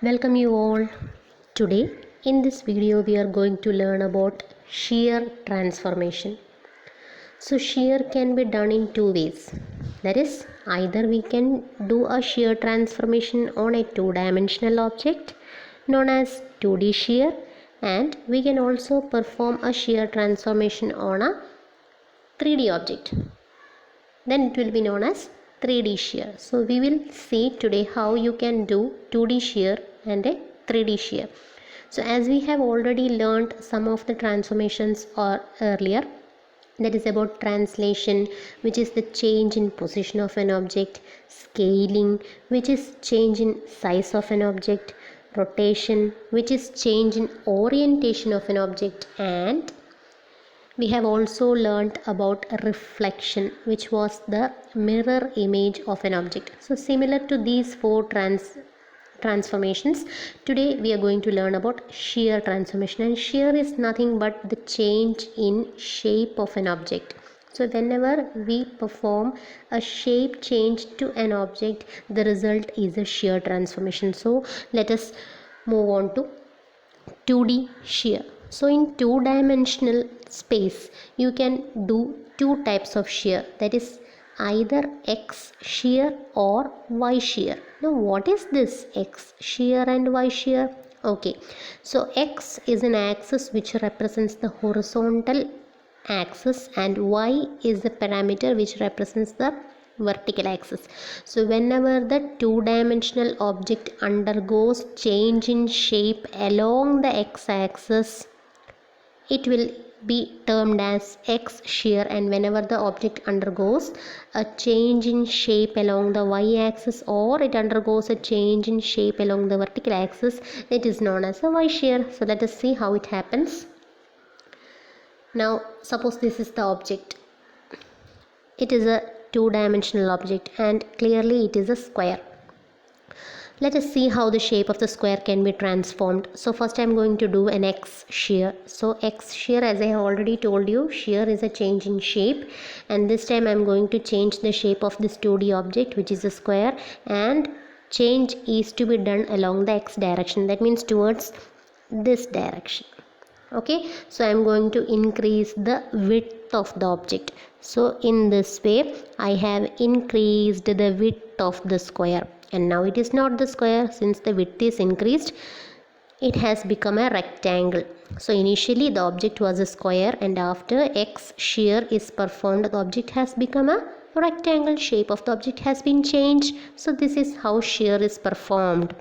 Welcome you all. Today in this video we are going to learn about shear transformation. So shear can be done in two ways. That is, either we can do a shear transformation on a two-dimensional object known as 2D shear, and we can also perform a shear transformation on a 3D object. Then it will be known as 3D shear. So we will see today how you can do 2D shear and a 3D shear. So as we have already learned some of the transformations earlier, that is about translation, which is the change in position of an object, scaling, which is change in size of an object, rotation, which is change in orientation of an object, and we have also learnt about reflection, which was the mirror image of an object. So similar to these four transformations, today we are going to learn about shear transformation, and shear is nothing but the change in shape of an object. So whenever we perform a shape change to an object, the result is a shear transformation. So let us move on to 2D shear. So in two-dimensional space, you can do two types of shear, that is either X shear or Y shear. Now what is this X shear and Y shear? Okay, so X is an axis which represents the horizontal axis and Y is the parameter which represents the vertical axis. So whenever the two-dimensional object undergoes change in shape along the x-axis, it will be termed as X shear, and whenever the object undergoes a change in shape along the y-axis or it undergoes a change in shape along the vertical axis, it is known as a Y shear. So let us see how it happens. Now suppose this is the object. It is a two-dimensional object and clearly it is a square. Let us see how the shape of the square can be transformed. So first I am going to do an X shear. So X shear, as I have already told you, shear is a change in shape, and this time I am going to change the shape of this 2D object, which is a square, and change is to be done along the X direction, that means towards this direction. Okay, so I am going to increase the width of the object. So in this way I have increased the width of the square, and now it is not the square. Since the width is increased, it has become a rectangle. So initially the object was a square, and after X shear is performed, the object has become a rectangle. Shape of the object has been changed. So this is how shear is performed.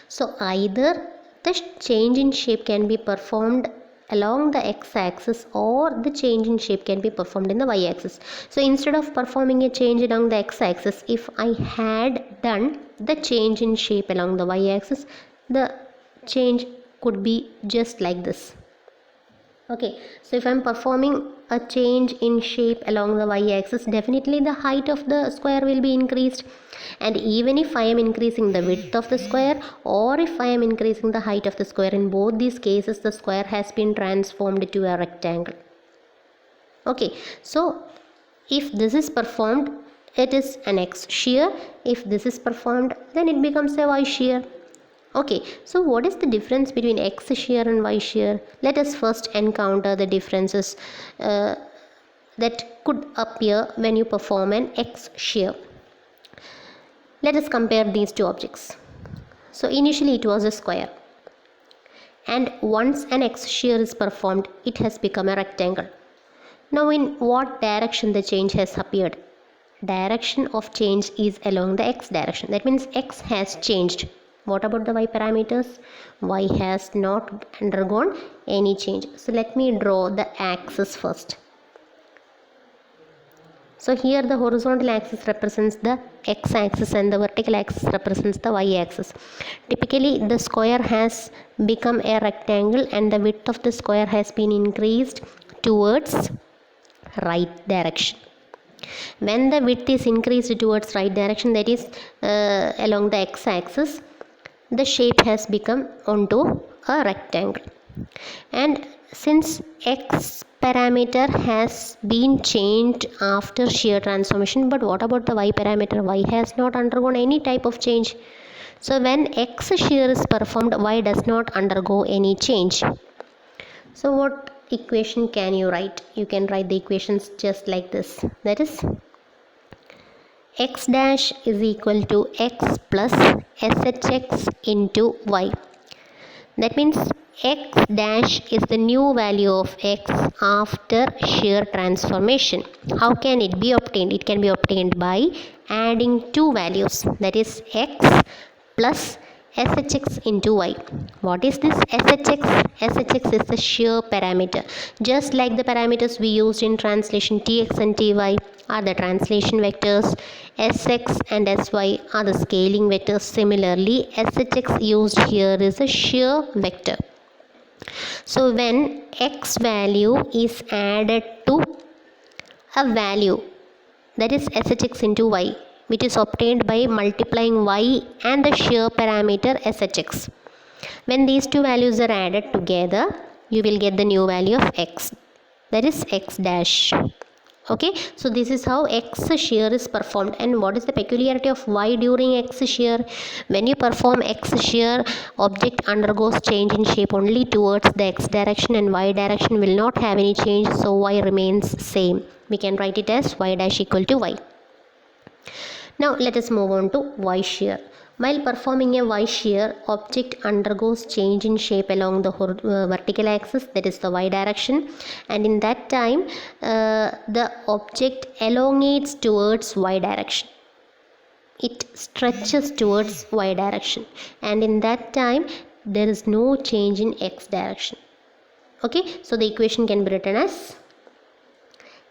So either the change in shape can be performed along the x-axis or the change in shape can be performed in the y-axis. So instead of performing a change along the x-axis, if I had done the change in shape along the y-axis, the change could be just like this. Okay, so if I am performing a change in shape along the y-axis, definitely the height of the square will be increased, and even if I am increasing the width of the square or if I am increasing the height of the square, in both these cases the square has been transformed to a rectangle. Okay, so if this is performed, it is an X shear. If this is performed, then it becomes a Y shear. Okay, so what is the difference between X shear and Y shear? Let us first encounter the differences that could appear when you perform an X shear. Let us compare these two objects. So initially it was a square, and once an X shear is performed, it has become a rectangle. Now in what direction the change has appeared? Direction of change is along the X direction. That means X has changed. What about the Y parameters? Y has not undergone any change. So let me draw the axis first. So here the horizontal axis represents the x-axis and the vertical axis represents the y-axis. Typically the square has become a rectangle and the width of the square has been increased towards right direction. When the width is increased towards right direction, that is along the x-axis, the shape has become onto a rectangle. And since X parameter has been changed after shear transformation, but what about the Y parameter? Y has not undergone any type of change. So when X shear is performed, Y does not undergo any change. So what equation can you write? You can write the equations just like this. That is X dash is equal to X plus SHX into Y. That means X dash is the new value of X after shear transformation. How can it be obtained? It can be obtained by adding two values, that is X plus SHX into Y. What is this SHX? SHX is the shear parameter. Just like the parameters we used in translation, Tx and Ty are the translation vectors, Sx and Sy are the scaling vectors. Similarly, SHX used here is a shear vector. So when X value is added to a value, that is SHX into Y, which is obtained by multiplying Y and the shear parameter SHX. When these two values are added together, you will get the new value of X, that is X dash. Okay, so this is how X shear is performed. And what is the peculiarity of Y during X shear? When you perform X shear, object undergoes change in shape only towards the X direction, and Y direction will not have any change, so Y remains same. We can write it as Y dash equal to Y. Now let us move on to Y shear. While performing a Y shear, object undergoes change in shape along the vertical axis, that is the Y direction, and in that time the object elongates towards Y direction. It stretches towards Y direction, and in that time there is no change in X direction. Okay, so the equation can be written as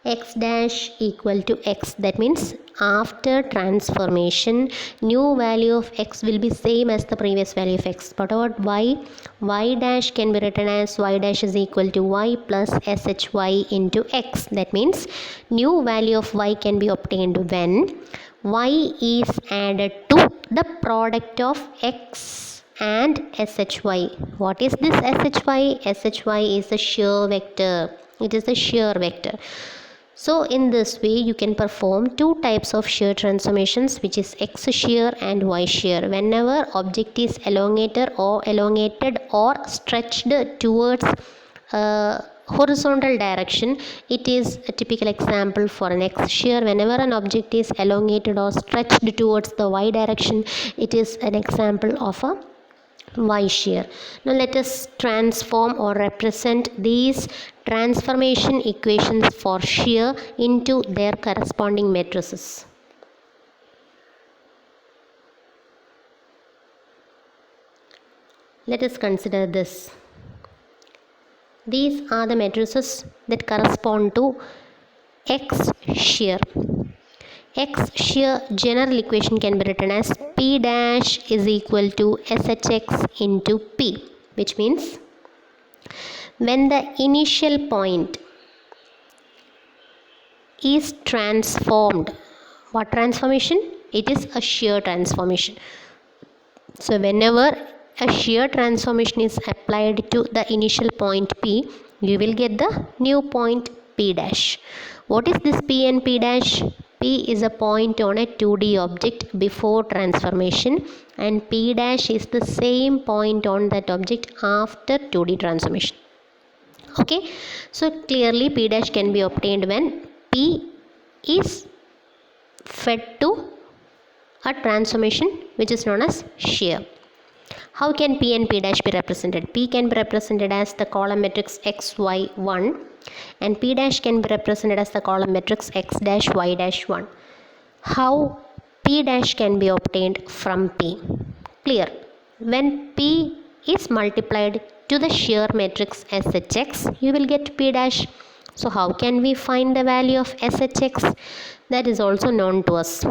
X dash equal to X. That means after transformation, new value of X will be same as the previous value of X. But about Y, Y dash can be written as Y dash is equal to Y plus SHY into X. That means new value of Y can be obtained when Y is added to the product of X and SHY. What is this SHY? SHY is a shear vector. It is a shear vector. So in this way you can perform two types of shear transformations, which is X shear and Y shear. Whenever object is elongated or stretched towards horizontal direction, it is a typical example for an X shear. Whenever an object is elongated or stretched towards the Y direction, it is an example of a Y shear. Now let us transform or represent these transformation equations for shear into their corresponding matrices. Let us consider this. These are the matrices that correspond to X shear. X shear general equation can be written as P dash is equal to SHX into P, which means when the initial point is transformed, what transformation? It is a shear transformation. So whenever a shear transformation is applied to the initial point P, you will get the new point P dash. What is this P and P dash? P is a point on a 2D object before transformation, and P dash is the same point on that object after 2D transformation. Okay, so clearly P dash can be obtained when P is fed to a transformation which is known as shear. How can P and P dash be represented? P can be represented as the column matrix X, Y, 1, and P dash can be represented as the column matrix X dash, Y dash, 1. How P dash can be obtained from P? Clear. When P is multiplied to the shear matrix SHX, you will get P dash. So how can we find the value of SHX? That is also known to us.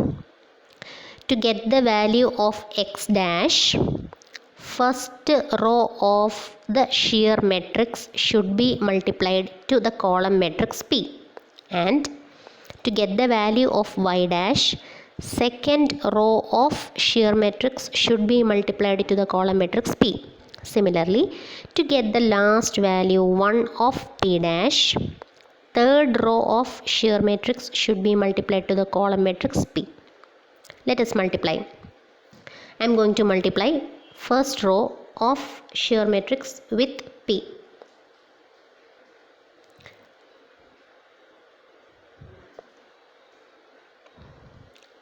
To get the value of X dash, first row of the shear matrix should be multiplied to the column matrix P, and to get the value of Y dash, second row of shear matrix should be multiplied to the column matrix P. Similarly, to get the last value 1 of P dash, third row of shear matrix should be multiplied to the column matrix P. Let us multiply. I'm going to multiply first row of shear matrix with P.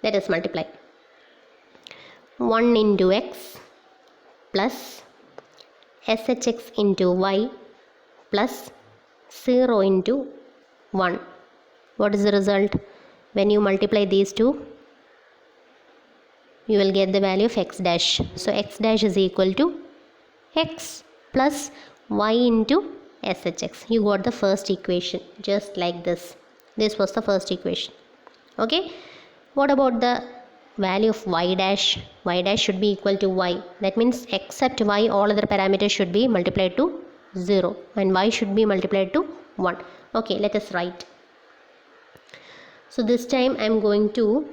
Let us multiply 1 into x plus SHX into y plus 0 into 1. What is the result? When you multiply these two, you will get the value of x dash. So x dash is equal to x plus y into SHX. You got the first equation just like this. This was the first equation. Okay. What about the value of y dash? Y dash should be equal to y. That means except y, all other parameters should be multiplied to 0 and y should be multiplied to 1. Okay, let us write. So this time I am going to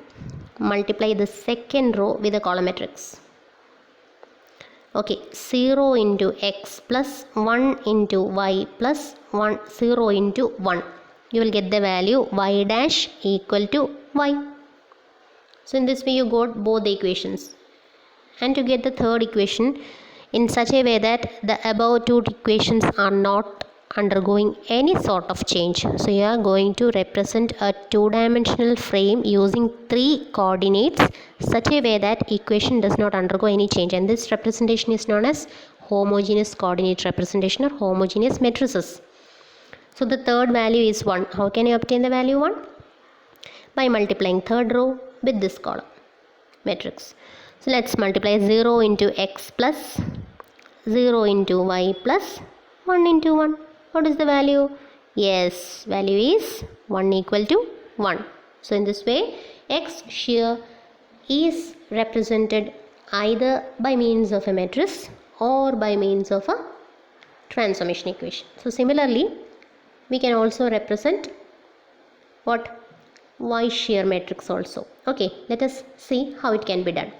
multiply the second row with the column matrix. Okay, 0 into x plus 1 into y plus 0 into 1. You will get the value y dash equal to y. So in this way you got both the equations. And to get the third equation in such a way that the above two equations are not undergoing any sort of change. So you are going to represent a two-dimensional frame using 3 coordinates such a way that equation does not undergo any change. And this representation is known as homogeneous coordinate representation or homogeneous matrices. So the third value is 1. How can you obtain the value 1? By multiplying third row with this column matrix. So let's multiply 0 into x plus 0 into y plus 1 into 1. What is the value? Yes, value is 1 equal to 1. So in this way, x shear is represented either by means of a matrix or by means of a transformation equation. So similarly, we can also represent what? Y shear matrix also. Okay, let us see how it can be done.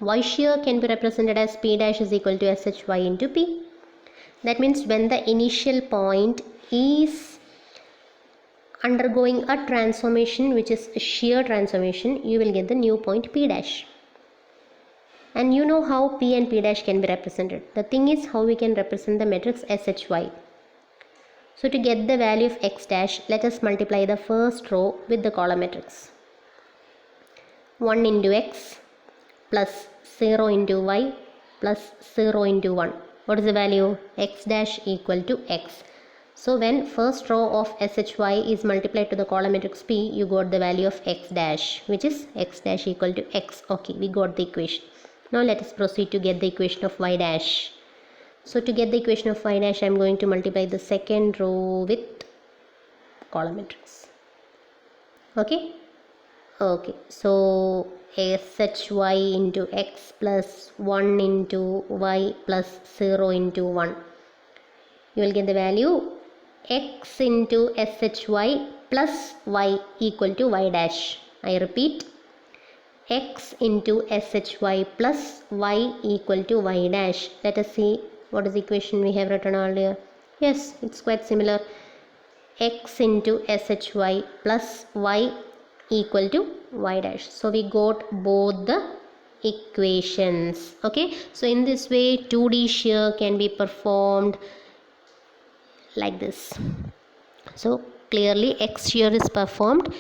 Y shear can be represented as P dash is equal to SHY into P. That means when the initial point is undergoing a transformation which is a shear transformation, you will get the new point P dash. And you know how P and P dash can be represented. The thing is how we can represent the matrix SHY. So to get the value of x dash, let us multiply the first row with the column matrix. 1 into x plus 0 into y plus 0 into 1. What is the value? X dash equal to x. So when first row of SHY is multiplied to the column matrix P, you got the value of x dash, which is x dash equal to x. Okay, we got the equation. Now let us proceed to get the equation of y dash. So to get the equation of y dash, I am going to multiply the second row with column matrix. Okay. Okay. So SHY into x plus 1 into y plus 0 into 1. You will get the value x into SHY plus y equal to y dash. I repeat, x into SHY plus y equal to y dash. Let us see what is the equation we have written earlier. Yes, it's quite similar. X into SHY plus y equal to y dash. So we got both the equations. Okay, so in this way 2D shear can be performed like this. So clearly x shear is performed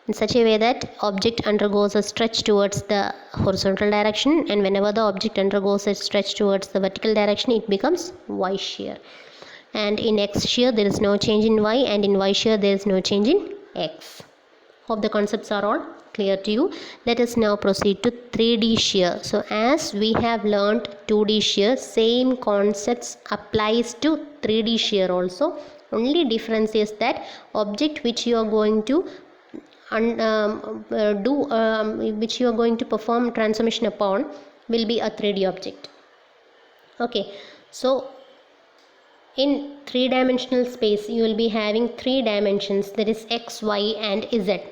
in such a way that object undergoes a stretch towards the horizontal direction, and whenever the object undergoes a stretch towards the vertical direction, it becomes y shear. And in x shear there is no change in y, and in y shear there is no change in x. Hope the concepts are all clear to you. Let us now proceed to 3D shear. So as we have learnt 2D shear, same concepts applies to 3D shear also. Only difference is that object which you are going to which you are going to perform transformation upon will be a 3D object. Okay, so in 3-dimensional space you will be having 3 dimensions, that is x, y and z.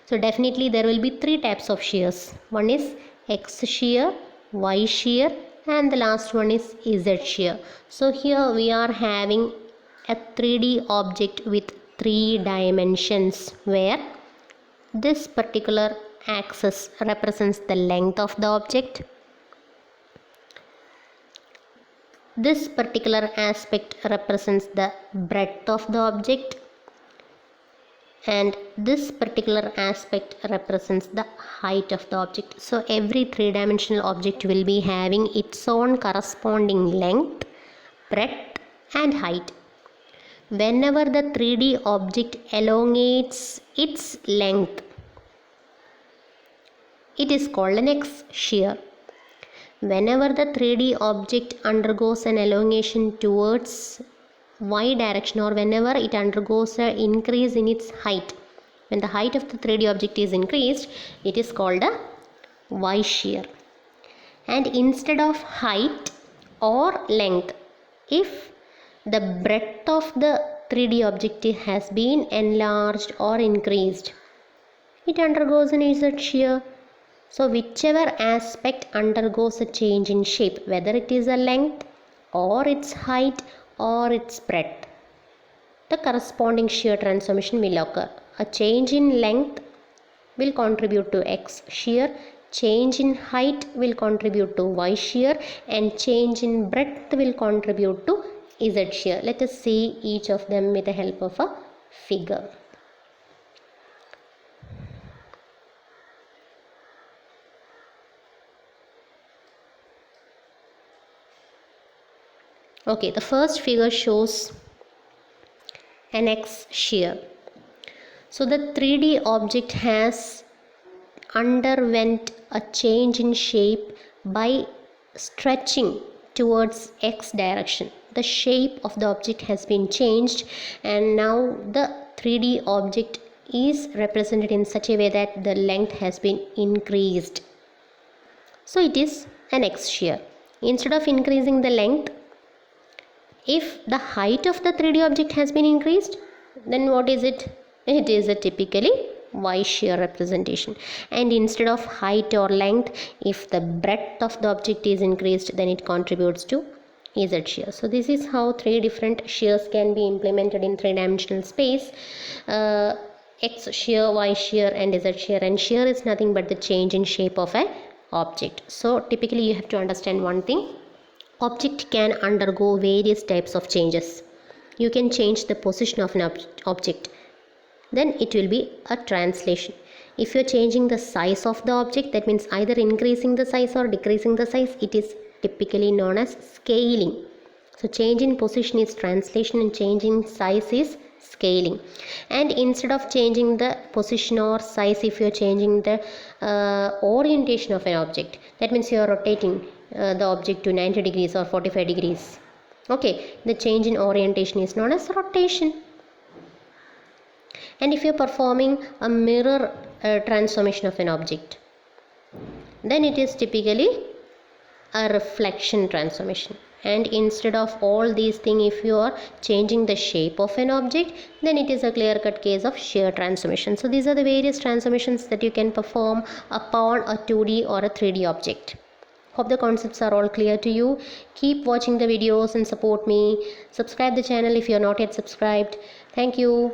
So definitely there will be 3 types of shears. One is x shear, y shear and the last one is z shear. So here we are having a 3D object with 3 dimensions where this particular axis represents the length of the object, this particular aspect represents the breadth of the object, and this particular aspect represents the height of the object. So every three-dimensional object will be having its own corresponding length, breadth and height. Whenever the 3D object elongates its length, it is called an X-shear. Whenever the 3D object undergoes an elongation towards y direction, or whenever it undergoes an increase in its height, when the height of the 3D object is increased, it is called a y shear. And instead of height or length, if the breadth of the 3D object has been enlarged or increased, it undergoes an Z shear. So whichever aspect undergoes a change in shape, whether it is a length or its height or its breadth, the corresponding shear transformation will occur. A change in length will contribute to X shear, change in height will contribute to Y shear, and change in breadth will contribute to Z shear. Let us see each of them with the help of a figure. Okay, the first figure shows an X shear. So the 3D object has underwent a change in shape by stretching towards X direction. The shape of the object has been changed, and now the 3D object is represented in such a way that the length has been increased. So it is an X shear. Instead of increasing the length, if the height of the 3D object has been increased, then what is it? It is a typically Y shear representation. And instead of height or length, if the breadth of the object is increased, then it contributes to Z shear. So this is how three different shears can be implemented in three-dimensional space. X shear, Y shear and Z shear. And shear is nothing but the change in shape of an object. So typically you have to understand one thing. Object can undergo various types of changes. You can change the position of an object. Then it will be a translation. If you are changing the size of the object, that means either increasing the size or decreasing the size, it is typically known as scaling. So change in position is translation and change in size is scaling. And instead of changing the position or size, if you are changing the orientation of an object, that means you are rotating the object to 90 degrees or 45 degrees. Okay, the change in orientation is known as rotation. And if you are performing a mirror transformation of an object, then it is typically a reflection transformation. And instead of all these things, if you are changing the shape of an object, then it is a clear-cut case of shear transformation. So these are the various transformations that you can perform upon a 2D or a 3D object. Hope the concepts are all clear to you. Keep watching the videos and support me. Subscribe the channel if you are not yet subscribed. Thank you.